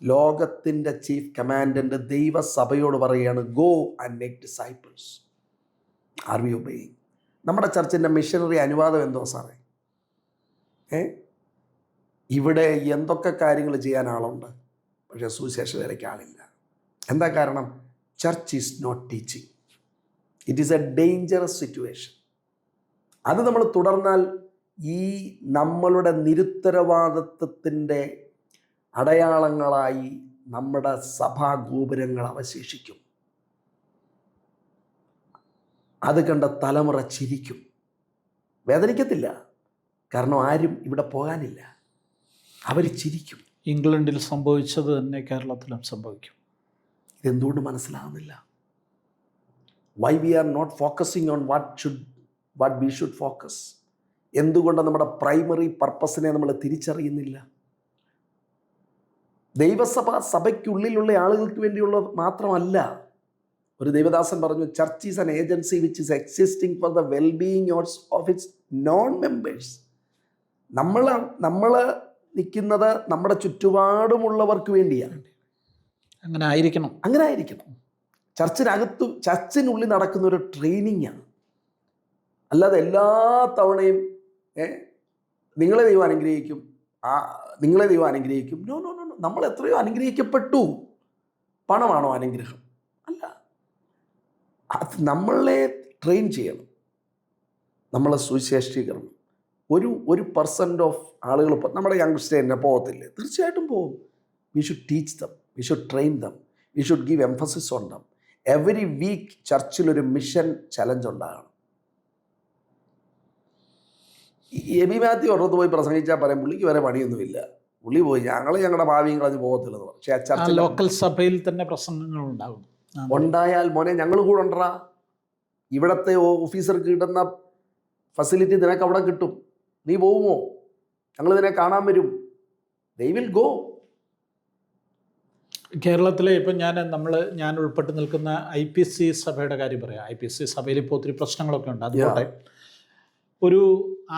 ലോകത്തിൻ്റെ chief commandant ദൈവസഭയോട് പറയുകയാണ്, go and make disciples. Are we obeying? നമ്മുടെ ചർച്ചിൻ്റെ മിഷനറി അനുവാദം എന്തോ സാറേ? ഇവിടെ എന്തൊക്കെ കാര്യങ്ങൾ ചെയ്യാൻ ആളുണ്ട്, പക്ഷേ സുവിശേഷ വേലയ്ക്ക് ആളില്ല. എന്താ കാരണം? Church is not teaching. It is a dangerous situation. അത് നമ്മൾ തുടർന്നാൽ ഈ നമ്മളുടെ നിരുത്തരവാദിത്വത്തിൻ്റെ അടയാളങ്ങളായി നമ്മുടെ സഭാഗോപുരങ്ങൾ അവശേഷിക്കും. അത് കണ്ട തലമുറ ചിരിക്കും, വേദനിക്കത്തില്ല. കാരണം ആരും ഇവിടെ പോകാനില്ല, അവർ ചിരിക്കും. ഇംഗ്ലണ്ടിൽ സംഭവിച്ചത് തന്നെ കേരളത്തിലും സംഭവിക്കും. ഇതെന്തുകൊണ്ട് മനസ്സിലാകുന്നില്ല? Why we are not focusing on what we should focus? എന്തുകൊണ്ട് നമ്മുടെ പ്രൈമറി പർപ്പസിനെ നമ്മൾ തിരിച്ചറിയുന്നില്ല? സഭയ്ക്കുള്ളിലുള്ള ആളുകൾക്ക് വേണ്ടിയുള്ള മാത്രമല്ല. ഒരു ദൈവദാസൻ പറഞ്ഞു, church is an agency which is existing for the wellbeing of its non members. നമ്മൾ നിൽക്കുന്നത് നമ്മുടെ ചുറ്റുപാടുമുള്ളവർക്ക് വേണ്ടിയാണ്. അങ്ങനെ ആയിരിക്കണം. ചർച്ചിനുള്ളിൽ നടക്കുന്ന ഒരു ട്രെയിനിങ്ങാണ്. അല്ലാതെ എല്ലാ തവണയും നിങ്ങളെ ദൈവം അനുഗ്രഹിക്കും, നോ നോ നോ നോ. നമ്മൾ എത്രയോ അനുഗ്രഹിക്കപ്പെട്ടു. പണമാണോ അനുഗ്രഹം? അല്ല. അത് നമ്മളെ ട്രെയിൻ ചെയ്യണം, നമ്മളെ സുവിശേഷീകരണം. ഒരു % ഓഫ് ആളുകൾ നമ്മുടെ യങ്സ്റ്റേഴ്സിനെ പോകത്തില്ലേ? തീർച്ചയായിട്ടും പോകും. We should teach them, we should train them, we should give emphasis on them. Every week ചർച്ചിലൊരു മിഷൻ ചലഞ്ച് ഉണ്ടാകണം. എബി മാത്യു ഒരിടത്ത് പോയി പ്രസംഗിച്ചാൽ പറയാം, പുള്ളിക്ക് വരെ പണിയൊന്നുമില്ല, പുള്ളി പോയി ഞങ്ങളുടെ ഭാവിയും കളഞ്ഞ് പോകത്തില്ലെന്ന് പറഞ്ഞു. പക്ഷേ ആ ചർച്ച ലോക്കൽ സഭയിൽ തന്നെ പ്രസംഗങ്ങൾ ഉണ്ടായാൽ മോനെ ഞങ്ങൾ കൂടെ ഉണ്ടാ. ഇവിടത്തെ ഓഫീസർക്ക് കിട്ടുന്ന ഫെസിലിറ്റി നിനക്ക് അവിടെ കിട്ടും. നീ പോകുമോ? ഞങ്ങൾ ഇതിനെ കാണാൻ വരും. They will go. കേരളത്തിലെ ഇപ്പം ഞാൻ ഉൾപ്പെട്ട് നിൽക്കുന്ന IPC സഭയുടെ കാര്യം പറയാം. IPC സഭയിൽ ഇപ്പോൾ ഒത്തിരി പ്രശ്നങ്ങളൊക്കെ ഉണ്ട്. അതുകൊണ്ട് ഒരു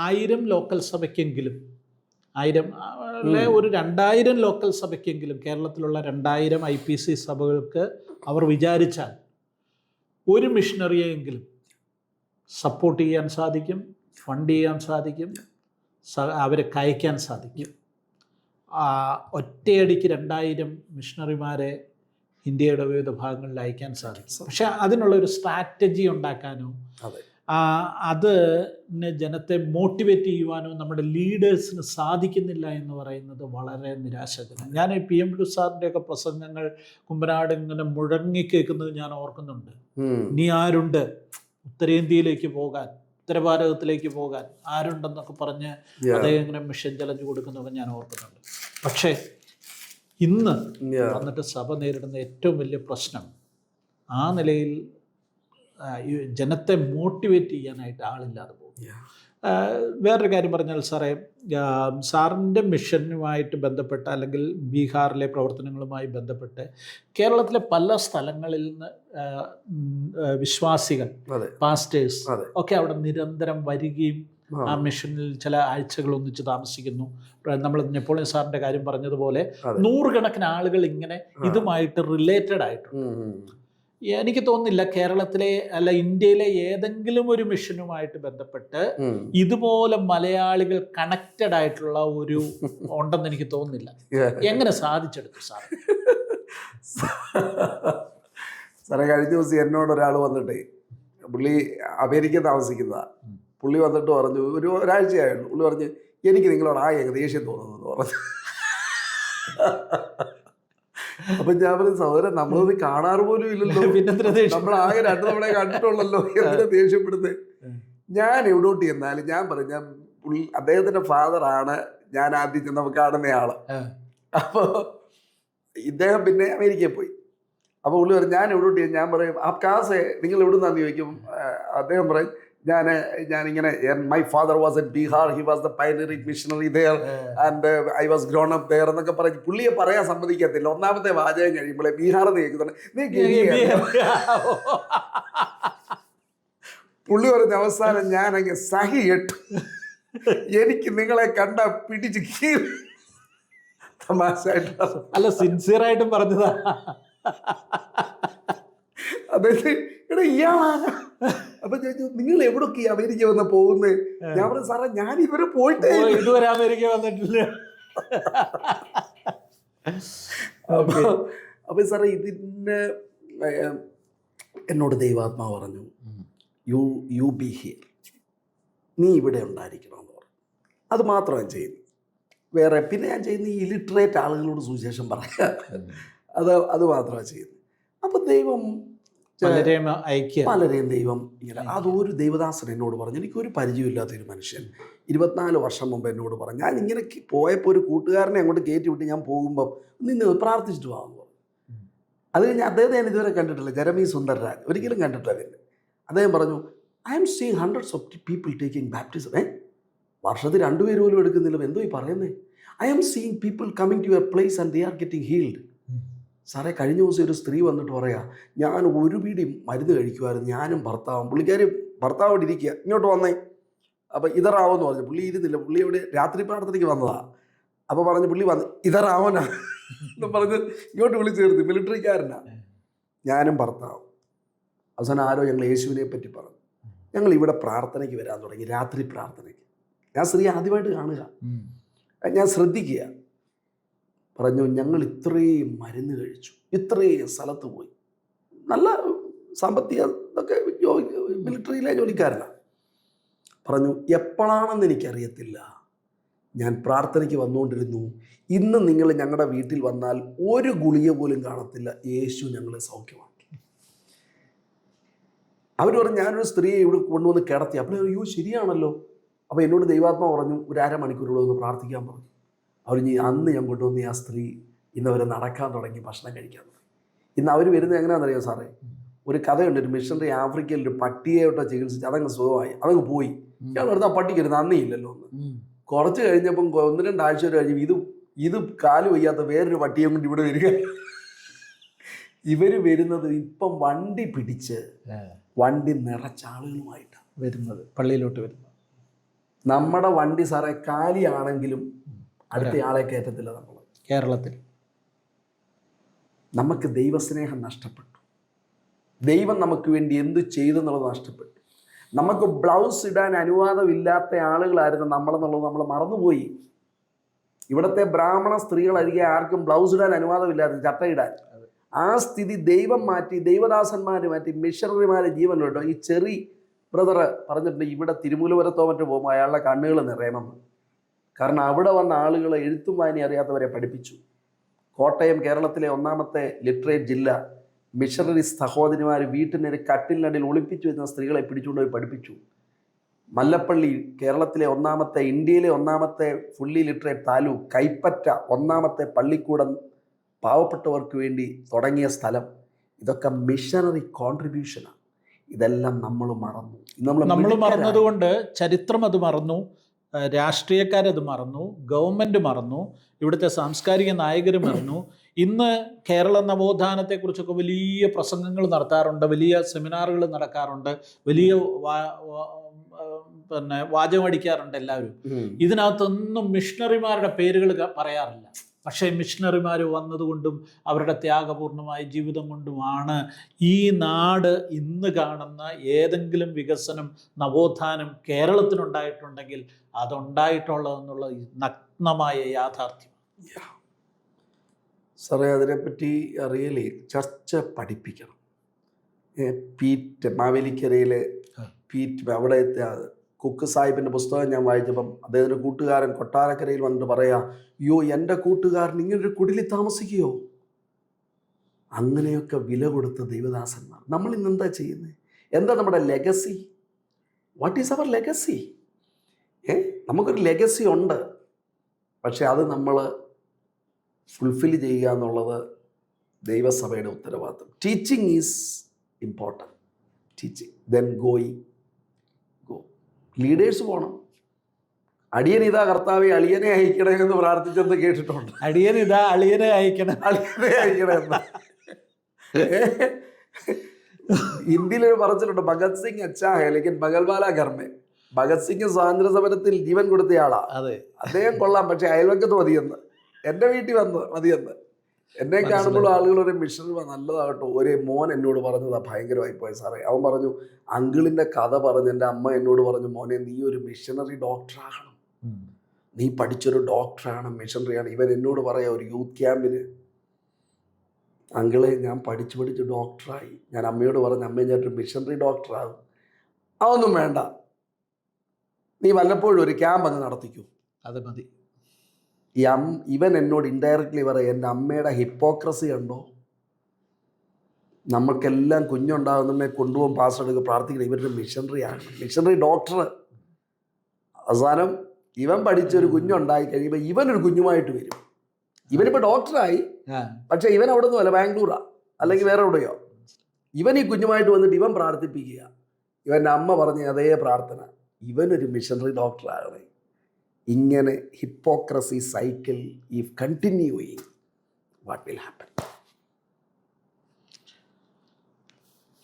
1000 ലോക്കൽ സഭയ്ക്കെങ്കിലും, 1000 ഒരു 2000 ലോക്കൽ സഭയ്ക്കെങ്കിലും, കേരളത്തിലുള്ള 2000 IPC സഭകൾക്ക് അവർ വിചാരിച്ചാൽ ഒരു മിഷണറിയെങ്കിലും സപ്പോർട്ട് ചെയ്യാൻ സാധിക്കും, ഫണ്ട് ചെയ്യാൻ സാധിക്കും, അവരെ കയറ്റാൻ സാധിക്കും. ഒറ്റയടിക്ക് 2000 മിഷണറിമാരെ ഇന്ത്യയുടെ വിവിധ ഭാഗങ്ങളിൽ അയക്കാൻ സാധിക്കും. പക്ഷെ അതിനുള്ളൊരു സ്ട്രാറ്റജി ഉണ്ടാക്കാനോ അത് ജനത്തെ മോട്ടിവേറ്റ് ചെയ്യുവാനോ നമ്മുടെ ലീഡേഴ്സിന് സാധിക്കുന്നില്ല എന്ന് പറയുന്നത് വളരെ നിരാശാജനകം. ഞാൻ PM സാറിൻ്റെയൊക്കെ പ്രസംഗങ്ങൾ കുമ്പനാട് ഇങ്ങനെ മുഴങ്ങിക്കേൾക്കുന്നത് ഞാൻ ഓർക്കുന്നുണ്ട്. ഇനി ആരുണ്ട് ഉത്തരേന്ത്യയിലേക്ക് പോകാൻ, ഉത്തരഭാരതത്തിലേക്ക് പോകാൻ ആരുണ്ടെന്നൊക്കെ പറഞ്ഞ് അദ്ദേഹം ഇങ്ങനെ മിഷൻ ചലഞ്ച് കൊടുക്കുന്നതൊക്കെ ഞാൻ ഓർക്കുന്നുണ്ട്. പക്ഷേ ഇന്ന് വന്നിട്ട് സഭ നേരിടുന്ന ഏറ്റവും വലിയ പ്രശ്നം ആ നിലയിൽ ജനത്തെ മോട്ടിവേറ്റ് ചെയ്യാനായിട്ട് ആളില്ലാതെ പോകും. വേറൊരു കാര്യം പറഞ്ഞാൽ സാറേ, സാറിൻ്റെ മിഷനുമായിട്ട് ബന്ധപ്പെട്ട അല്ലെങ്കിൽ ബീഹാറിലെ പ്രവർത്തനങ്ങളുമായി ബന്ധപ്പെട്ട് കേരളത്തിലെ പല സ്ഥലങ്ങളിൽ നിന്ന് വിശ്വാസികൾ, പാസ്റ്റേഴ്സ് ഒക്കെ അവിടെ നിരന്തരം വരികയും ആ മിഷനിൽ ചില ആഴ്ചകൾ ഒന്നിച്ച് താമസിക്കുന്നു. നമ്മൾ നെപ്പോളിയൻ സാറിൻ്റെ കാര്യം പറഞ്ഞതുപോലെ 100 കണക്കിന് ആളുകൾ ഇങ്ങനെ ഇതുമായിട്ട് റിലേറ്റഡ് ആയിട്ടുണ്ട്. എനിക്ക് തോന്നുന്നില്ല കേരളത്തിലെ അല്ല ഇന്ത്യയിലെ ഏതെങ്കിലും ഒരു മിഷനുമായിട്ട് ബന്ധപ്പെട്ട് ഇതുപോലെ മലയാളികൾ കണക്റ്റഡ് ആയിട്ടുള്ള ഒരു ഉണ്ടെന്ന് എനിക്ക് തോന്നുന്നില്ല. എങ്ങനെ സാധിച്ചെടുത്തു സാർ? സാറേ, കഴിഞ്ഞ ദിവസം എന്നോട് ഒരാൾ വന്നിട്ടേ, പുള്ളി അമേരിക്ക താമസിക്കുന്നതാ. പുള്ളി വന്നിട്ട് പറഞ്ഞു, ഒരാഴ്ചയായുള്ളൂ, പുള്ളി പറഞ്ഞു എനിക്ക് നിങ്ങളോട് ദേഷ്യം തോന്നുന്നു പറഞ്ഞു. അപ്പൊ ഞാൻ പറഞ്ഞു, സഹോദരൻ നമ്മളത് കാണാറ് പോലും ഇല്ലല്ലോ, നമ്മൾ ആകെ 2 തവണ കണ്ടിട്ടുള്ളല്ലോ, എന്തിനാ ദേഷ്യപ്പെടുന്നത്? ഞാൻ എവിടോട്ട് ചെന്നാലും ഞാൻ പറഞ്ഞു, അദ്ദേഹത്തിന്റെ ഫാദറാണ് ഞാൻ ആദ്യം ചെന്നപ്പോൾ കാണുന്നയാള്. അപ്പൊ ഇദ്ദേഹം പിന്നെ അമേരിക്കയിൽ പോയി. അപ്പൊ പുള്ളി പറഞ്ഞു ഞാൻ എവിടോട്ട് ചെയ്യാൻ, ഞാൻ പറയും ആ കാസെ നിങ്ങൾ എവിടുന്നാന്ന് ചോദിക്കും. അദ്ദേഹം പറയും ഞാനിങ്ങനെ my father was at Bihar, he was the pioneering missionary there and I was grown up there എന്നൊക്കെ പറഞ്ഞ് പുള്ളിയെ പറയാൻ സമ്മതിക്കത്തില്ല. ഒന്നാമത്തെ വാചകം കഴിയുമ്പോഴേ ബീഹാർ കേൾക്കുന്നുണ്ട്. പുള്ളി പറഞ്ഞ അവസാനം ഞാനങ്ങ് സഹി കെട്ടു, എനിക്ക് നിങ്ങളെ കണ്ട പിടിച്ച് തമാശയായിട്ട് അല്ല, സിൻസിയറായിട്ടും പറഞ്ഞതാ. അതായത് എടാ ഇയാളാ. അപ്പൊ ചോദിച്ചു നിങ്ങൾ എവിടൊക്കെയാ അമേരിക്ക വന്ന് പോകുന്നത്? ഞാൻ പറഞ്ഞു സാറേ ഞാൻ ഇവരെ പോയിട്ടേ ഇതുവരെ അമേരിക്ക വന്നിട്ടില്ല. അപ്പൊ സാറേ ഇതിന് എന്നോട് ദൈവാത്മാവ് പറഞ്ഞു യു ബി ഹിയർ, നീ ഇവിടെ ഉണ്ടായിരിക്കണമെന്ന് പറഞ്ഞു. അത് മാത്രം ഞാൻ ചെയ്യുന്നു. വേറെ പിന്നെ ഞാൻ ചെയ്യുന്ന ഈ ഇലിറ്ററേറ്റ് ആളുകളോട് സുവിശേഷം പറയാ, അത് മാത്രമാണ് ചെയ്യുന്നത്. അപ്പൊ ദൈവം പലരെയും ദൈവം ഇങ്ങനെ, അതൊരു ദൈവദാസൻ എന്നോട് പറഞ്ഞു, എനിക്കൊരു പരിചയമില്ലാത്തൊരു മനുഷ്യൻ 24 വർഷം മുമ്പ് എന്നോട് പറഞ്ഞു, ഞാൻ ഇങ്ങനെ പോയപ്പോൾ ഒരു കൂട്ടുകാരനെ അങ്ങോട്ട് കയറ്റി വിട്ട് ഞാൻ പോകുമ്പം നിന്ന് പ്രാർത്ഥിച്ചിട്ട് പോകാമെന്ന് പറഞ്ഞു. അത് കഴിഞ്ഞ് അദ്ദേഹത്തെ ഞാൻ ഇതുവരെ കണ്ടിട്ടില്ല, ജെറമി സുന്ദർരാജ്, ഒരിക്കലും കണ്ടിട്ടില്ല. അദ്ദേഹം പറഞ്ഞു I'm seeing hundreds of people taking baptism. വർഷത്തിൽ 2 പേര് പോലും എടുക്കുന്നില്ല, എന്തോ ഈ പറയുന്നത്? I'm seeing people coming to your place and they are getting healed. സാറേ കഴിഞ്ഞ ദിവസം ഒരു സ്ത്രീ വന്നിട്ട് പറയാ, ഞാൻ ഒരു പിടി മരുന്ന് കഴിക്കുമായിരുന്നു, ഞാനും ഭർത്താവും. പുള്ളിക്കാർ ഭർത്താവോട് ഇരിക്കുക, ഇങ്ങോട്ട് വന്നേ. അപ്പം ഇതറാവെന്ന് പറഞ്ഞു. പുള്ളി ഇരുന്നില്ല, പുള്ളി ഇവിടെ രാത്രി പ്രാർത്ഥനയ്ക്ക് വന്നതാ. അപ്പോൾ പറഞ്ഞു പുള്ളി വന്ന് ഇതറാവനാ എന്ന് പറഞ്ഞ് ഇങ്ങോട്ട് വിളിച്ചു ചേർത്ത്, മിലിറ്ററിക്കാരനാ. ഞാനും ഭർത്താവും. അവസാനം ആരോ ഞങ്ങൾ യേശുവിനെ പറ്റി പറഞ്ഞു. ഞങ്ങൾ ഇവിടെ പ്രാർത്ഥനയ്ക്ക് വരാൻ തുടങ്ങി, രാത്രി പ്രാർത്ഥനയ്ക്ക്. ഞാൻ സ്ത്രീ ആദ്യമായിട്ട് കാണുക, ഞാൻ ശ്രദ്ധിക്കുക. പറഞ്ഞു ഞങ്ങൾ ഇത്രയും മരുന്ന് കഴിച്ചു, ഇത്രയും സ്ഥലത്ത് പോയി, നല്ല സാമ്പത്തിക ഇതൊക്കെ, മിലിറ്ററിയിലെ ജോലിക്കാരനാണ്. പറഞ്ഞു എപ്പോഴാണെന്ന് എനിക്കറിയത്തില്ല, ഞാൻ പ്രാർത്ഥനയ്ക്ക് വന്നുകൊണ്ടിരുന്നു, ഇന്ന് നിങ്ങൾ ഞങ്ങളുടെ വീട്ടിൽ വന്നാൽ ഒരു ഗുളിക പോലും കാണത്തില്ല, യേശു ഞങ്ങളെ സൗഖ്യമാക്കി. അവർ പറഞ്ഞു ഞാനൊരു സ്ത്രീയെ ഇവിടെ കൊണ്ടുവന്ന് കിടത്തി. അപ്പോൾ അയ്യോ ശരിയാണല്ലോ. അപ്പോൾ എന്നോട് ദൈവാത്മാ പറഞ്ഞു ഒരു അരമണിക്കൂറുള്ള ഒന്ന് പ്രാർത്ഥിക്കാൻ പറഞ്ഞു. അവർ അന്ന് ഞാൻ കൊണ്ടുവന്ന് ആ സ്ത്രീ ഇന്നവരെ നടക്കാൻ തുടങ്ങി, ഭക്ഷണം കഴിക്കാൻ തുടങ്ങി. ഇന്ന് അവർ വരുന്നത് എങ്ങനെയാണെന്നറിയാം സാറേ? ഒരു കഥയുണ്ട്, ഒരു മിഷണറി ആഫ്രിക്കയിൽ ഒരു പട്ടിയെയോട്ടോ ചികിത്സിച്ച് അതങ്ങ് സുഖമായി, അതങ്ങ് പോയി. ഞാൻ വെറുതെ ആ പട്ടിക്ക് ഒരു നന്ദിയില്ലല്ലോ ഒന്ന്. കുറച്ച് കഴിഞ്ഞപ്പം 1-2 ആഴ്ച കഴിഞ്ഞ് ഇത് കാല് വയ്യാത്ത വേറൊരു പട്ടിയെ കൊണ്ട് ഇവിടെ വരിക. ഇവര് വരുന്നത് ഇപ്പം വണ്ടി പിടിച്ച് വണ്ടി നിറച്ച ആളുകളുമായിട്ടാണ് വരുന്നത്, പള്ളിയിലോട്ട് വരുന്നത്. നമ്മുടെ വണ്ടി സാറേ കാലിയാണെങ്കിലും അടുത്ത ആളെ കയറ്റത്തില്ല. നമ്മൾ കേരളത്തിൽ നമുക്ക് ദൈവസ്നേഹം നഷ്ടപ്പെട്ടു. ദൈവം നമുക്ക് വേണ്ടി എന്തു ചെയ്തെന്നുള്ളത് നഷ്ടപ്പെട്ടു. നമുക്ക് ബ്ലൗസ് ഇടാൻ അനുവാദമില്ലാത്ത ആളുകളായിരുന്നു നമ്മളെന്നുള്ളത് നമ്മൾ മറന്നുപോയി. ഇവിടുത്തെ ബ്രാഹ്മണ സ്ത്രീകളരികെ ആർക്കും ബ്ലൗസ് ഇടാൻ അനുവാദമില്ലായിരുന്നു, ചട്ടയിടാൻ. ആ സ്ഥിതി ദൈവം മാറ്റി, ദൈവദാസന്മാർ മാറ്റി, മിഷണറിമാരെ ജീവൻ കേട്ടോ. ഈ ചെറി ബ്രദർ പറഞ്ഞിട്ടുണ്ട്, ഇവിടെ തിരുമൂലപുരത്തോ മറ്റോ പോകുമ്പോൾ അയാളുടെ കണ്ണുകൾ നിറയണമെന്ന്. കാരണം അവിടെ വന്ന ആളുകളെ എഴുത്തും വായന അറിയാത്തവരെ പഠിപ്പിച്ചു. കോട്ടയം കേരളത്തിലെ 1ാമത്തെ ലിറ്ററേറ്റ് ജില്ല. മിഷണറി സഹോദരിമാർ വീട്ടിനൊരു കട്ടിലിനടിയിൽ ഒളിപ്പിച്ചു വരുന്ന സ്ത്രീകളെ പിടിച്ചുകൊണ്ടുപോയി പഠിപ്പിച്ചു. മല്ലപ്പള്ളി കേരളത്തിലെ 1ാമത്തെ, ഇന്ത്യയിലെ 1ാമത്തെ ഫുള്ളി ലിറ്ററേറ്റ് താലൂക്ക്, കൈപ്പറ്റ 1ാമത്തെ പള്ളിക്കൂടം പാവപ്പെട്ടവർക്ക് വേണ്ടി തുടങ്ങിയ സ്ഥലം. ഇതൊക്കെ മിഷണറി കോൺട്രിബ്യൂഷനാണ്. ഇതെല്ലാം നമ്മൾ മറന്നു. നമ്മൾ മറന്നതുകൊണ്ട് ചരിത്രം അത് മറന്നു, രാഷ്ട്രീയക്കാരത് മറന്നു, ഗവൺമെൻറ് മറന്നു, ഇവിടുത്തെ സാംസ്കാരിക നായകർ മറന്നു. ഇന്ന് കേരള നവോത്ഥാനത്തെക്കുറിച്ചൊക്കെ വലിയ പ്രസംഗങ്ങൾ നടത്താറുണ്ട്, വലിയ സെമിനാറുകൾ നടക്കാറുണ്ട്, വലിയ വാചകമടിക്കാറുണ്ട് എല്ലാവരും. ഇതിനകത്തൊന്നും മിഷണറിമാരുടെ പേരുകൾ പറയാറില്ല. പക്ഷേ മിഷണറിമാർ വന്നതുകൊണ്ടും അവരുടെ ത്യാഗപൂർണമായ ജീവിതം കൊണ്ടുമാണ് ഈ നാട് ഇന്ന് കാണുന്ന ഏതെങ്കിലും വികസനം, നവോത്ഥാനം കേരളത്തിനുണ്ടായിട്ടുണ്ടെങ്കിൽ അതുണ്ടായിട്ടുള്ളതെന്നുള്ള നഗ്നമായ യാഥാർത്ഥ്യം. സാറേ അതിനെപ്പറ്റി റിയലി ചർച്ച പഠിപ്പിക്കണം. പീറ്റ് മാവേലിക്കരയിലെ പീറ്റ് അവിടെ കുക്ക് സാഹിബിൻ്റെ പുസ്തകം ഞാൻ വായിച്ചപ്പം അദ്ദേഹത്തിൻ്റെ കൂട്ടുകാരൻ കൊട്ടാരക്കരയിൽ വന്നിട്ട് പറയാ, അയ്യോ എൻ്റെ കൂട്ടുകാരൻ ഇങ്ങനൊരു കുടിലിൽ താമസിക്കുകയോ? അങ്ങനെയൊക്കെ വില കൊടുത്ത ദൈവദാസന്മാർ. നമ്മൾ ഇന്ന് എന്താ ചെയ്യുന്നത്? എന്താ നമ്മുടെ legacy? What is our legacy? നമുക്കൊരു ലെഗസി ഉണ്ട്, പക്ഷെ അത് നമ്മൾ ഫുൾഫിൽ ചെയ്യുക എന്നുള്ളത് ദൈവസഭയുടെ ഉത്തരവാദിത്വം. Teaching is important. Teaching, then going. Leaders പോകണം. അടിയനിതാ കർത്താവെ അളിയനെ അയക്കണമെന്ന് പ്രാർത്ഥിച്ചെന്ന് കേട്ടിട്ടുണ്ട്. അടിയനിതാ അളിയനെ അയക്കണം, അളിയനെ അയക്കണമെന്ന്. ഹിന്ദിയിലൊരു പറഞ്ഞിട്ടുണ്ട്, ഭഗത് സിംഗ് അച്ഛാ ഹേ ലേക്കിൻ ബഗൽവാല ഘർ മേ. ഭഗത് സിംഗ് സ്വാതന്ത്ര്യ സമരത്തിൽ ജീവൻ കൊടുത്തയാളാ, അതെ അദ്ദേഹം കൊള്ളാം, പക്ഷെ അയൽവക്കത്ത് മതിയെന്ന്. എൻ്റെ വീട്ടിൽ വന്ന് മതിയെന്ന്. എന്നെ കാണുമ്പോൾ ആളുകൾ ഒരു മിഷണറി നല്ലതാകട്ടോ. ഒരു മോൻ എന്നോട് പറഞ്ഞതാ ഭയങ്കരമായി പോയി സാറേ. അവൻ പറഞ്ഞു, അങ്കിളിൻ്റെ കഥ പറഞ്ഞ് എൻ്റെ അമ്മ എന്നോട് പറഞ്ഞു, മോനെ നീ ഒരു മിഷണറി ഡോക്ടറാകണം, നീ പഠിച്ചൊരു ഡോക്ടറാണ്, മിഷണറിയാണ്. ഇവൻ എന്നോട് പറയാം ഒരു യൂത്ത് ക്യാമ്പിന്, അങ്കിളെ ഞാൻ പഠിച്ച് ഡോക്ടറായി. ഞാൻ അമ്മയോട് പറഞ്ഞു, അമ്മയെ ഞാനൊരു മിഷണറി ഡോക്ടറാകും. അതൊന്നും വേണ്ട, നീ വല്ലപ്പോഴും ഒരു ക്യാമ്പ് അങ്ങ് നടത്തിക്കൂ, അത് മതി. ഇവൻ എന്നോട് ഇൻഡയറക്റ്റ്ലി പറയും, എൻ്റെ അമ്മയുടെ ഹിപ്പോക്രസി ഉണ്ടോ, നമുക്കെല്ലാം കുഞ്ഞുണ്ടാകുന്നതിനെ കൊണ്ടുപോകും പാസ് എടുക്കുക പ്രാർത്ഥിക്കണം, ഇവരുടെ മിഷണറിയാണ്, മിഷണറി ഡോക്ടർ. അവസാനം ഇവൻ പഠിച്ചൊരു കുഞ്ഞുണ്ടായി കഴിയുമ്പോൾ ഇവനൊരു കുഞ്ഞുമായിട്ട് വരും. ഇവനിപ്പോൾ ഡോക്ടറായി, പക്ഷേ ഇവൻ അവിടെ നിന്നല്ല, ബാംഗ്ലൂരാ അല്ലെങ്കിൽ വേറെ എവിടെയോ. ഇവൻ ഈ കുഞ്ഞുമായിട്ട് വന്നിട്ട് ഇവൻ പ്രാർത്ഥിപ്പിക്കുക. ഇവൻ്റെ അമ്മ പറഞ്ഞ അതേ പ്രാർത്ഥന, ഇവനൊരു മിഷണറി ഡോക്ടറാകണേ. ഇങ്ങനെ hypocrisy cycle if continuing, what will happen?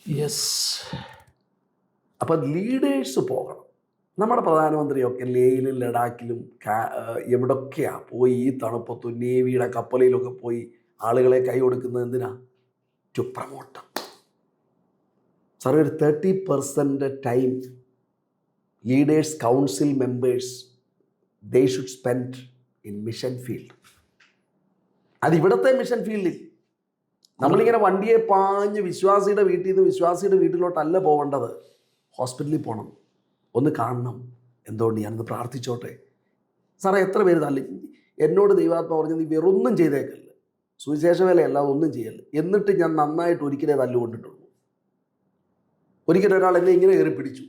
Yes. അപ്പം ലീഡേഴ്സ് പോകണം. നമ്മുടെ പ്രധാനമന്ത്രിയൊക്കെ ലേയിലും ലഡാക്കിലും എവിടൊക്കെയാണ് പോയി ഈ തണുപ്പത്തും നേവിയുടെ കപ്പലിലൊക്കെ പോയി ആളുകളെ കൈ കൊടുക്കുന്നത് എന്തിനാ? To promote. സാറേ, ഒരു 30% time leaders council members they should spend in mission field. അത് ഇവിടുത്തെ മിഷൻ ഫീൽഡിൽ നമ്മളിങ്ങനെ വണ്ടിയെ പാഞ്ഞ് വിശ്വാസിയുടെ വീട്ടിൽ നിന്ന് വിശ്വാസിയുടെ വീട്ടിലോട്ടല്ല പോകേണ്ടത്. ഹോസ്പിറ്റലിൽ പോകണം, ഒന്ന് കാണണം, എന്തുകൊണ്ട് ഞാനൊന്ന് പ്രാർത്ഥിച്ചോട്ടെ. സാറേ, എത്ര പേര് തല്ലി എന്നോട് ദൈവാത്മാ പറഞ്ഞു, നീ വേറൊന്നും ചെയ്തേക്കല്ല, സുവിശേഷ വേലയല്ലാതെ ഒന്നും ചെയ്യല്ല. എന്നിട്ട് ഞാൻ നന്നായിട്ട് ഒരിക്കലേ തല്ലുകൊണ്ടിട്ടുള്ളൂ. ഒരിക്കലും ഒരാൾ എന്നെ ഇങ്ങനെ കയറി പിടിച്ചു,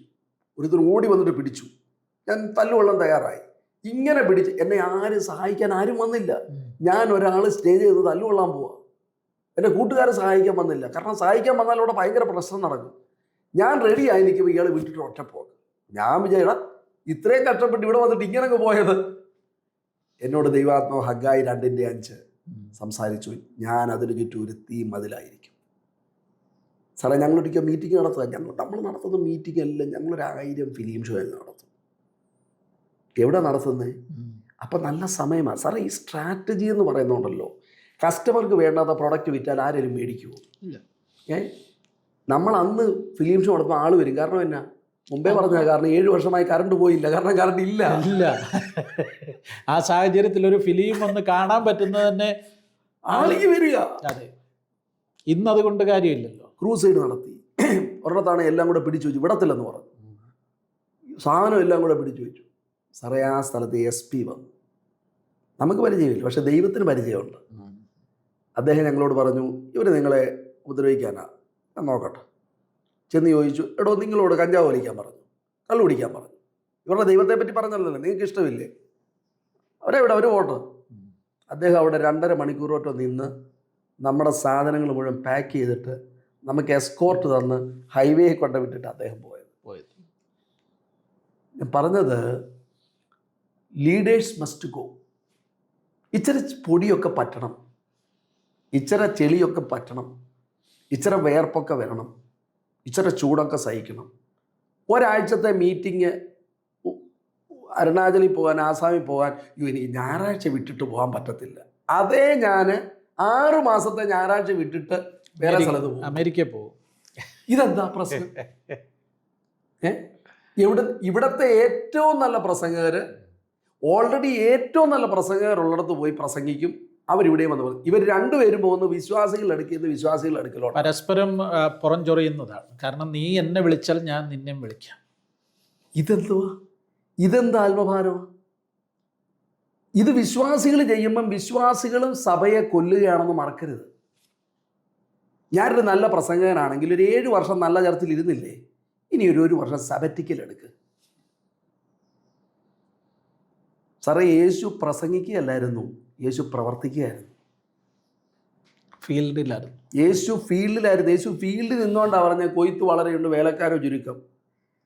ഒരുത്തർ ഓടി വന്നിട്ട് പിടിച്ചു, ഞാൻ തല്ലുകൊള്ളാൻ തയ്യാറായി. ഇങ്ങനെ പിടിച്ച് എന്നെ ആരും സഹായിക്കാൻ ആരും വന്നില്ല. ഞാൻ ഒരാൾ സ്റ്റേജ് ചെയ്ത് തല്ലുകൊള്ളാൻ പോവാ, എൻ്റെ കൂട്ടുകാരെ സഹായിക്കാൻ വന്നില്ല. കാരണം സഹായിക്കാൻ വന്നാൽ അവിടെ ഭയങ്കര പ്രശ്നം നടക്കും. ഞാൻ റെഡിയായി നിൽക്കുമ്പോൾ ഇയാൾ വിട്ടിട്ട് ഒറ്റ പോകും. ഞാൻ വിചാരിച്ച ഇത്രയും കഷ്ടപ്പെട്ട് ഇവിടെ വന്നിട്ട് ഇങ്ങനെയൊക്കെ പോയത്. എന്നോട് ദൈവാത്മാവ് ഹഗ്ഗായി 2:5 സംസാരിച്ചു, ഞാൻ അതിന് ചുറ്റും ഒരു തീ മതിലായിരിക്കും. സാറേ, ഞങ്ങളൊരിക്കൽ മീറ്റിംഗ് നടത്തുക, നമ്മൾ നടത്തുന്ന മീറ്റിംഗ് എല്ലാം ഞങ്ങളൊരു 1000 ഫിലിം ഷോ നടത്തും. എവിടെ നടത്തുന്നത്? അപ്പം നല്ല സമയമാണ് സാറേ. ഈ സ്ട്രാറ്റജി എന്ന് പറയുന്നുണ്ടല്ലോ, കസ്റ്റമർക്ക് വേണ്ടാത്ത പ്രൊഡക്റ്റ് വിറ്റാൽ ആരെങ്കിലും മേടിക്കുമോ? നമ്മൾ അന്ന് ഫിലിം ഷോ നടത്തുമ്പോൾ ആൾ വരും. കാരണം എന്നാ? മുമ്പേ പറഞ്ഞ കാരണം 7 വർഷമായി കറണ്ട് പോയില്ല. കാരണം കറണ്ട് ഇല്ല. ആ സാഹചര്യത്തിൽ ഒരു ഫിലിം ഒന്ന് കാണാൻ പറ്റുന്നത് തന്നെ ആളിക്ക് വരിക. അതെ, ഇന്നതുകൊണ്ട് കാര്യമില്ലല്ലോ. ക്രൂസൈഡ് നടത്തി, ഒരിടത്താണ് എല്ലാം കൂടെ പിടിച്ചു വെച്ചു, വിടത്തില്ലെന്ന് പറഞ്ഞു. സാധനം എല്ലാം കൂടെ പിടിച്ചു വെച്ചു. സാറേ, ആ സ്ഥലത്ത് SP വന്നു. നമുക്ക് പരിചയമില്ല, പക്ഷെ ദൈവത്തിന് പരിചയമുണ്ട്. അദ്ദേഹം ഞങ്ങളോട് പറഞ്ഞു, ഇവർ നിങ്ങളെ ഉപദ്രവിക്കാനാ, ഞാൻ നോക്കട്ടെ. ചെന്ന് ചോദിച്ചു, എടോ നിങ്ങളോട് കഞ്ചാവ് വലിക്കാൻ പറഞ്ഞു, കള്ളു കുടിക്കാൻ പറഞ്ഞു, ഇവരുടെ ദൈവത്തെ പറ്റി പറഞ്ഞല്ലോ, നിങ്ങൾക്ക് ഇഷ്ടമില്ലേ? അവരെവിടെ? അവർ വോട്ട്. അദ്ദേഹം അവിടെ 2.5 മണിക്കൂറോട്ടോ നിന്ന് നമ്മുടെ സാധനങ്ങൾ മുഴുവൻ പാക്ക് ചെയ്തിട്ട് നമുക്ക് എസ്കോർട്ട് തന്ന് ഹൈവേ കൊണ്ട് വിട്ടിട്ട് അദ്ദേഹം പോയത്. ഞാൻ പറഞ്ഞത്, ലീഡേഴ്സ് മസ്റ്റ് ഗോ. ഇച്ചിരി പൊടിയൊക്കെ പറ്റണം, ഇച്ചിരി ചെളിയൊക്കെ പറ്റണം, ഇച്ചിരി വേർപ്പൊക്കെ വരണം, ഇച്ചിരി ചൂടൊക്കെ സഹിക്കണം. ഒരാഴ്ചത്തെ മീറ്റിംഗ് അരുണാചലിൽ പോകാൻ, ആസാമിൽ പോകാൻ എനിക്ക് ഞായറാഴ്ച വിട്ടിട്ട് പോകാൻ പറ്റത്തില്ല. അതേ ഞാൻ 6 മാസത്തെ ഞായറാഴ്ച വിട്ടിട്ട് വേറെ സ്ഥലത്ത് പോകും, അമേരിക്കയിൽ പോകും. ഇതെന്താ പ്രശ്നം? ഇവിടുത്തെ ഏറ്റവും നല്ല പ്രസംഗകർ, ഓൾറെഡി ഏറ്റവും നല്ല പ്രസംഗകരുള്ളിടത്ത് പോയി പ്രസംഗിക്കും. അവരിവിടെയും വന്ന് പറയും. ഇവർ രണ്ടുപേരും പോകുന്നു വിശ്വാസികളുടെ അടുക്കുന്നത്, വിശ്വാസികളുടെ അടുക്കലോട്ട് പരസ്പരം പുറംചൊറിയുന്നതാണ്. കാരണം നീ എന്നെ വിളിച്ചാൽ ഞാൻ നിന്നെ വിളിക്കാം. ഇതെന്തുവാ? ഇതെന്താ ആത്മഭാരമാണ്? ഇത് വിശ്വാസികൾ ചെയ്യുമ്പം വിശ്വാസികളും സഭയെ കൊല്ലുകയാണെന്ന് മറക്കരുത്. ഞാനൊരു നല്ല പ്രസംഗകനാണെങ്കിൽ ഒരു 7 വർഷം നല്ല ചർച്ചിൽ ഇരുന്നില്ലേ, ഇനി ഒരു വർഷം സബറ്റിക്കൽ എടുക്കുക. സാറേ, യേശു പ്രസംഗിക്കുകയല്ലായിരുന്നു, യേശു പ്രവർത്തിക്കുകയായിരുന്നു. ഫീൽഡിലായിരുന്നു. യേശു ഫീൽഡിലായിരുന്നു. യേശു ഫീൽഡിൽ നിന്നുകൊണ്ടാണ് പറഞ്ഞത്, കൊയ്ത്ത് വളരെയുണ്ട്, വേലക്കാരോ ചുരുക്കം.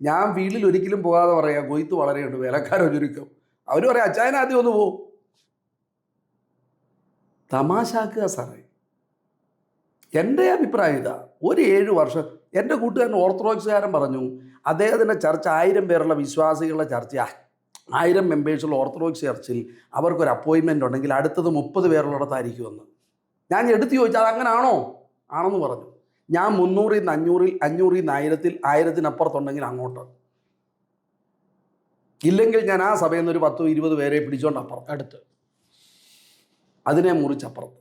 ഞാൻ ഫീൽഡിൽ ഒരിക്കലും പോകാതെ പറയാം, കൊയ്ത്ത് വളരെയുണ്ട്, വേലക്കാരോ ചുരുക്കം. അവർ പറയാം, അച്ചായൻ ആദ്യം ഒന്ന് പോകും. തമാശാക്കുക സാറേ. എൻ്റെ അഭിപ്രായം ഇതാ, ഒരു 7 വർഷം. എൻ്റെ കൂട്ടുകാരൻ ഓർത്തഡോക്സുകാരൻ പറഞ്ഞു, അദ്ദേഹത്തിൻ്റെ ചർച്ച 1000 പേരുള്ള വിശ്വാസികളുടെ ചർച്ച 1000 മെമ്പേഴ്സുള്ള ഓർത്തഡോക്സ് ചർച്ചിൽ അവർക്കൊരു അപ്പോയിൻമെൻ്റ് ഉണ്ടെങ്കിൽ അടുത്തത് 30 പേരുള്ളിടത്തായിരിക്കുമെന്ന്. ഞാൻ എടുത്തു ചോദിച്ചാൽ അതങ്ങനാണോ? ആണെന്ന് പറഞ്ഞു. ഞാൻ 300-ൽ നിന്ന് 500-ൽ 500-ൽ നിന്ന് 1000-ൽ 1000-നപ്പുറത്തുണ്ടെങ്കിൽ അങ്ങോട്ട്, ഇല്ലെങ്കിൽ ഞാൻ ആ സഭയിൽ നിന്ന് ഒരു 10-20 പേരെ പിടിച്ചോണ്ട് അപ്പുറത്ത്, അടുത്ത് അതിനെ മുറിച്ചപ്പുറത്ത്.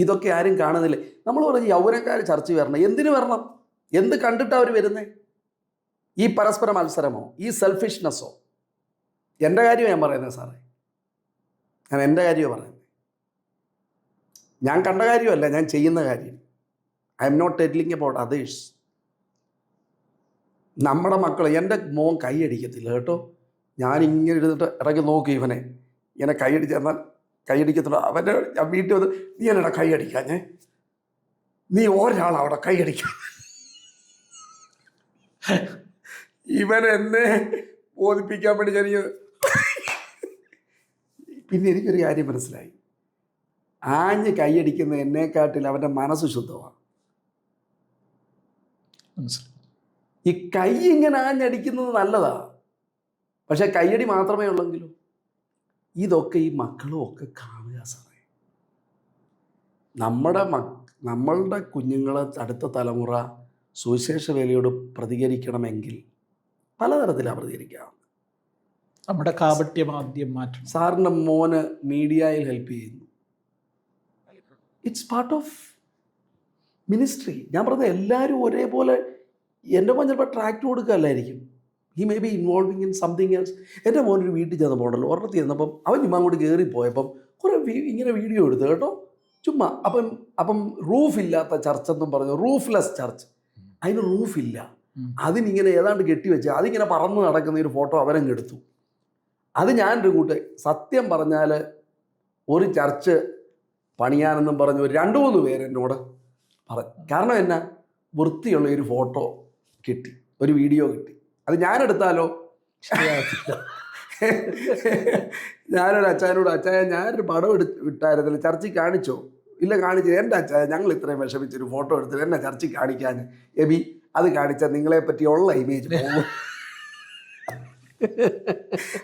ഇതൊക്കെ ആരും കാണുന്നില്ലേ? നമ്മൾ പറഞ്ഞ് യൗവനക്കാർ ചർച്ച വരണം. എന്തിനു വരണം? എന്ത് കണ്ടിട്ടാണ് അവർ വരുന്നത്? ഈ പരസ്പര മത്സരമോ, ഈ സെൽഫിഷ്നെസ്സോ? എൻ്റെ കാര്യമാണ് ഞാൻ പറയുന്നത് സാറേ, ഞാൻ എൻ്റെ കാര്യമാണ് പറയുന്നത്. ഞാൻ കണ്ട കാര്യമല്ല, ഞാൻ ചെയ്യുന്ന കാര്യം. I'm not telling about others. നമ്മുടെ മക്കൾ, എൻ്റെ മോൻ കൈയടിക്കത്തില്ല കേട്ടോ. ഞാനിങ്ങനെ ഇരുന്നിട്ട് ഇടയ്ക്ക് നോക്കി ഇവനെ ഇങ്ങനെ കൈയടിച്ച് എന്നാൽ കൈയടിക്കത്തില്ല. അവൻ്റെ ഞാൻ വീട്ടിൽ വന്ന്, നീ എന്നടാ കൈയടിക്കാഞ്ഞേ, നീ ഒരാൾ അവിടെ കൈയടിക്കാൻ. ഇവൻ എന്നെ ബോധിപ്പിക്കാൻ വേണ്ടി ഞാൻ പിന്നെ എനിക്കൊരു കാര്യം മനസ്സിലായി. ആഞ്ഞ് കൈയടിക്കുന്ന എന്നെക്കാട്ടിൽ അവൻ്റെ മനസ്സ് ശുദ്ധമാണ്. ഈ കൈ ഇങ്ങനെ ആഞ്ഞടിക്കുന്നത് നല്ലതാ, പക്ഷെ കൈയടി മാത്രമേ ഉള്ളെങ്കിലും. ഇതൊക്കെ ഈ മക്കളും ഒക്കെ കാണുക സാറേ. നമ്മളുടെ കുഞ്ഞുങ്ങളെ, അടുത്ത തലമുറ സുവിശേഷ വേലയോട് പ്രതികരിക്കണമെങ്കിൽ പലതരത്തിലാണ് പ്രതികരിക്കാം. നമ്മുടെ കാപട്യം ആദ്യം മാറ്റണം. സാറിൻ്റെ മോന് മീഡിയയിൽ ഹെൽപ്പ് ചെയ്യുന്നു, ഇറ്റ്സ് പാർട്ട് ഓഫ് മിനിസ്ട്രി. ഞാൻ പറഞ്ഞത് എല്ലാവരും ഒരേപോലെ. എൻ്റെ മോൻ ചിലപ്പോൾ ട്രാക്ട് കൊടുക്കുകയല്ലായിരിക്കും, he may be involving in something else. എൻ്റെ മോനൊരു വീട്ടിൽ ചെന്നപ്പോണ്ടല്ലോ, ഒരിടത്ത് ചെന്നപ്പം അവൻ ചുമ്മാ അങ്ങോട്ട് കയറിപ്പോയപ്പം കുറേ ഇങ്ങനെ വീഡിയോ എടുത്തു കേട്ടോ, ചുമ്മാ. അപ്പം റൂഫില്ലാത്ത ചർച്ച് എന്നും പറഞ്ഞു, റൂഫ്ലെസ് ചർച്ച്. അതിന് റൂഫില്ല, അതിനിങ്ങനെ ഏതാണ്ട് കെട്ടിവെച്ച് അതിങ്ങനെ പറന്ന് നടക്കുന്ന ഒരു ഫോട്ടോ അവനങ്ങ് എടുത്തു. അത് ഞാനൊരു സത്യം പറഞ്ഞാൽ ഒരു ചർച്ച് പണിയാനെന്നും പറഞ്ഞു 2-3 പേര് എന്നോട് പറഞ്ഞു. കാരണം എന്നാ, വൃത്തിയുള്ള ഒരു ഫോട്ടോ കിട്ടി, ഒരു വീഡിയോ കിട്ടി. അത് ഞാനെടുത്താലോ ഞാനൊരു അച്ചായനോട്, അച്ചായ ഞാനൊരു പടം വിട്ടായിരുന്നില്ല, ചർച്ചിൽ കാണിച്ചോ? ഇല്ല കാണിച്ചു. എൻ്റെ അച്ചായ, ഞങ്ങൾ ഇത്രയും വിഷമിച്ചൊരു ഫോട്ടോ എടുത്തിട്ട് എന്നെ ചർച്ചിൽ കാണിക്കാൻ. എബി, അത് കാണിച്ചാൽ നിങ്ങളെ പറ്റിയുള്ള ഇമേജ് പോകും.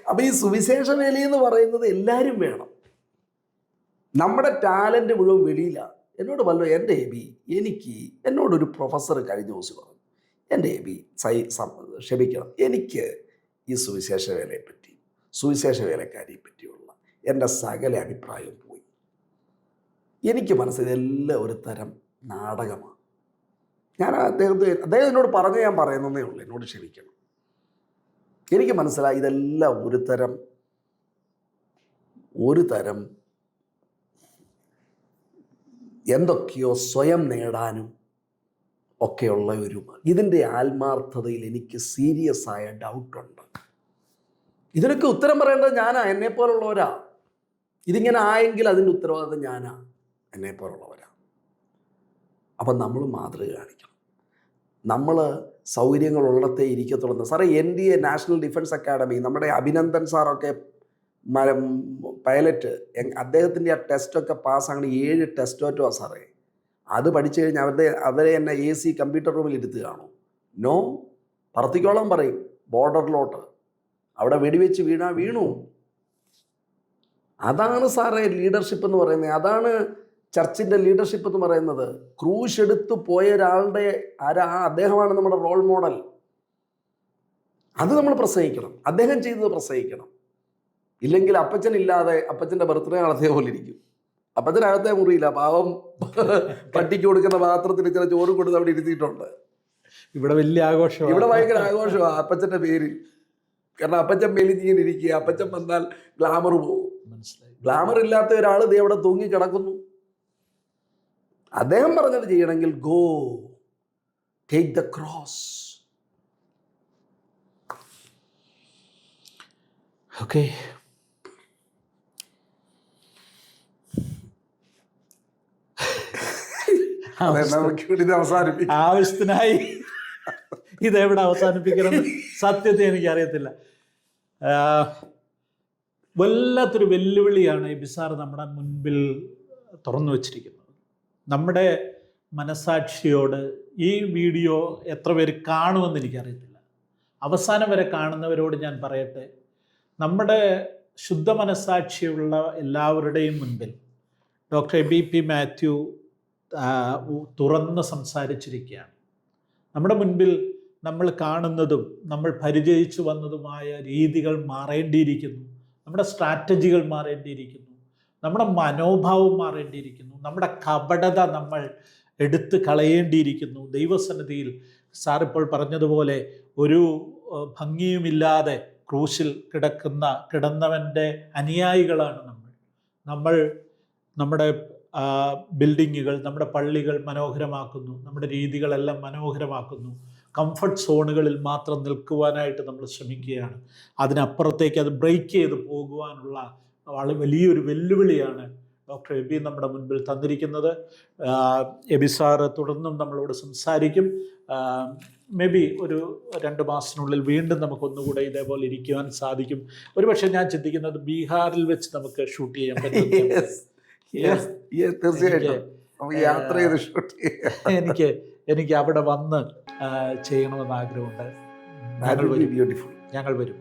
അപ്പം ഈ സുവിശേഷ വേലയെന്ന് പറയുന്നത് എല്ലാവരും വേണം. നമ്മുടെ ടാലൻറ്റ് മുഴുവൻ വെളിയിലാണ്. എന്നോട് പറഞ്ഞു, എൻ്റെ എബി, എന്നോടൊരു പ്രൊഫസർ കഴിഞ്ഞ ദിവസം പറഞ്ഞു, എൻ്റെ എബി ക്ഷമിക്കണം, എനിക്ക് ഈ സുവിശേഷ വേലയെപ്പറ്റി, സുവിശേഷ വേലക്കാരിയെ പറ്റിയുള്ള എൻ്റെ സകല അഭിപ്രായവും പോയി. എനിക്ക് മനസ്സിലായി ഇതെല്ലാം ഒരു തരം നാടകമാണ്. ഞാൻ അദ്ദേഹം എന്നോട് പറഞ്ഞ് ഞാൻ പറയുന്നതേ ഉള്ളൂ, എന്നോട് ക്ഷമിക്കണം. എനിക്ക് മനസ്സിലായി ഇതെല്ലാം ഒരു തരം എന്തൊക്കെയോ സ്വയം നേടാനും ഒക്കെയുള്ള ഇതിൻ്റെ ആത്മാർത്ഥതയിൽ എനിക്ക് സീരിയസ് ആയ ഡൗട്ടുണ്ട്. ഇതിനൊക്കെ ഉത്തരം പറയേണ്ടത് ഞാനാ, എന്നെപ്പോലുള്ളവരാ. ഇതിങ്ങനെ ആയെങ്കിൽ അതിൻ്റെ ഉത്തരവാദിത്തം ഞാനാ, എന്നെപ്പോലുള്ളവരാ. അപ്പം നമ്മൾ മാതൃക കാണിക്കണം. നമ്മൾ സൗകര്യങ്ങളുള്ളടത്തേ ഇരിക്കത്തുള്ളൂ. സാറേ, NDA നാഷണൽ ഡിഫൻസ് അക്കാഡമി, നമ്മുടെ അഭിനന്ദൻ സാറൊക്കെ പൈലറ്റ്, അദ്ദേഹത്തിൻ്റെ ആ ടെസ്റ്റൊക്കെ പാസ്സാണ്. 7 ടെസ്റ്റോറ്റോ സാറേ. അത് പഠിച്ചു കഴിഞ്ഞാൽ അവരെ എന്നെ AC കമ്പ്യൂട്ടർ റൂമിൽ ഇരുത്തുകയാണോ? നോ, പറത്തിക്കോളം പറയും ബോർഡറിലോട്ട്. അവിടെ വെടിവെച്ച് വീണു. അതാണ് സാറേ ലീഡർഷിപ്പ് എന്ന് പറയുന്നത്. അതാണ് ചർച്ചിൻ്റെ ലീഡർഷിപ്പ് എന്ന് പറയുന്നത്. ക്രൂശ് എടുത്തു പോയ ഒരാളുടെ അദ്ദേഹമാണ് നമ്മുടെ റോൾ മോഡൽ. അത് നമ്മൾ പ്രസംഗിക്കണം, അദ്ദേഹം ചെയ്തത് പ്രസംഗിക്കണം. ഇല്ലെങ്കിൽ അപ്പച്ചനില്ലാതെ അപ്പച്ചൻ്റെ ബർത്ത്ഡേ നടത്തിയ പോലെ ഇരിക്കും. അപ്പച്ചനകത്തെ മുറിയില്ല, പാവം പട്ടിക്ക് കൊടുക്കുന്ന പാത്രത്തിൽ ചില ചോറും കൊടുത്ത് അവിടെ ഇരുത്തിയിട്ടുണ്ട്. ഇവിടെ വലിയ ആഘോഷം, ഇവിടെ ഭയങ്കര ആഘോഷമാണ് അപ്പച്ചൻ്റെ പേരിൽ. കാരണം അപ്പച്ചൻ മെലിഞ്ഞിങ്ങനെ ഇരിക്കുക, അപ്പച്ചൻ വന്നാൽ ഗ്ലാമർ പോകും. മനസ്സിലായി. ഗ്ലാമർ ഇല്ലാത്ത ഒരാൾ ദേ അവിടെ തൂങ്ങി കിടക്കുന്നു. അദ്ദേഹം പറഞ്ഞത് ചെയ്യണമെങ്കിൽ go take the cross. Okay, ആവശ്യത്തിനായി ഇതെവിടെ അവസാനിപ്പിക്കണം സത്യത്തെ എനിക്കറിയത്തില്ല. വല്ലാത്തൊരു വെല്ലുവിളിയാണ് ഈ ബിസാർ നമ്മുടെ മുൻപിൽ തുറന്നു വച്ചിരിക്കുന്നത്. നമ്മുടെ മനസാക്ഷിയോട് ഈ വീഡിയോ എത്ര പേര് കാണുമെന്ന് എനിക്കറിയത്തില്ല. അവസാനം വരെ കാണുന്നവരോട് ഞാൻ പറയട്ടെ, നമ്മുടെ ശുദ്ധ മനസ്സാക്ഷിയുള്ള എല്ലാവരുടെയും മുൻപിൽ ഡോക്ടർ എ.ബി.പി. മാത്യു തുറന്ന് സംസാരിച്ചിരിക്കുകയാണ്. നമ്മുടെ മുൻപിൽ നമ്മൾ കാണുന്നതും നമ്മൾ പരിചയിച്ചു വന്നതുമായ രീതികൾ മാറേണ്ടിയിരിക്കുന്നു, നമ്മുടെ സ്ട്രാറ്റജികൾ മാറേണ്ടിയിരിക്കുന്നു, നമ്മുടെ മനോഭാവം മാറേണ്ടിയിരിക്കുന്നു, നമ്മുടെ കപടത നമ്മൾ എടുത്ത് കളയേണ്ടിയിരിക്കുന്നു. ദൈവസന്നിധിയിൽ സാറിപ്പോൾ പറഞ്ഞതുപോലെ ഒരു ഭംഗിയുമില്ലാതെ ക്രൂശിൽ കിടന്നവൻ്റെ അനുയായികളാണ് നമ്മൾ നമ്മുടെ ബിൽഡിങ്ങുകൾ, നമ്മുടെ പള്ളികൾ മനോഹരമാക്കുന്നു, നമ്മുടെ രീതികളെല്ലാം മനോഹരമാക്കുന്നു, കംഫർട്ട് സോണുകളിൽ മാത്രം നിൽക്കുവാനായിട്ട് നമ്മൾ ശ്രമിക്കുകയാണ്. അതിനപ്പുറത്തേക്ക് അത് ബ്രേക്ക് ചെയ്ത് പോകുവാനുള്ള വലിയൊരു വെല്ലുവിളിയാണ് ഡോക്ടർ എബി നമ്മുടെ മുൻപിൽ തന്നിരിക്കുന്നത്. എബി സാറ് തുടർന്നും നമ്മളോട് സംസാരിക്കും. മേ ബി ഒരു 2 മാസത്തിനുള്ളിൽ വീണ്ടും നമുക്കൊന്നുകൂടെ ഇതേപോലെ ഇരിക്കുവാൻ സാധിക്കും. ഒരുപക്ഷെ ഞാൻ ചിന്തിക്കുന്നത് ബീഹാറിൽ വെച്ച് നമുക്ക് ഷൂട്ട് ചെയ്യാൻ പറ്റും. എനിക്ക് അവിടെ വന്ന് ചെയ്യണമെന്ന് ആഗ്രഹമുണ്ട്. ഞങ്ങൾ വരും.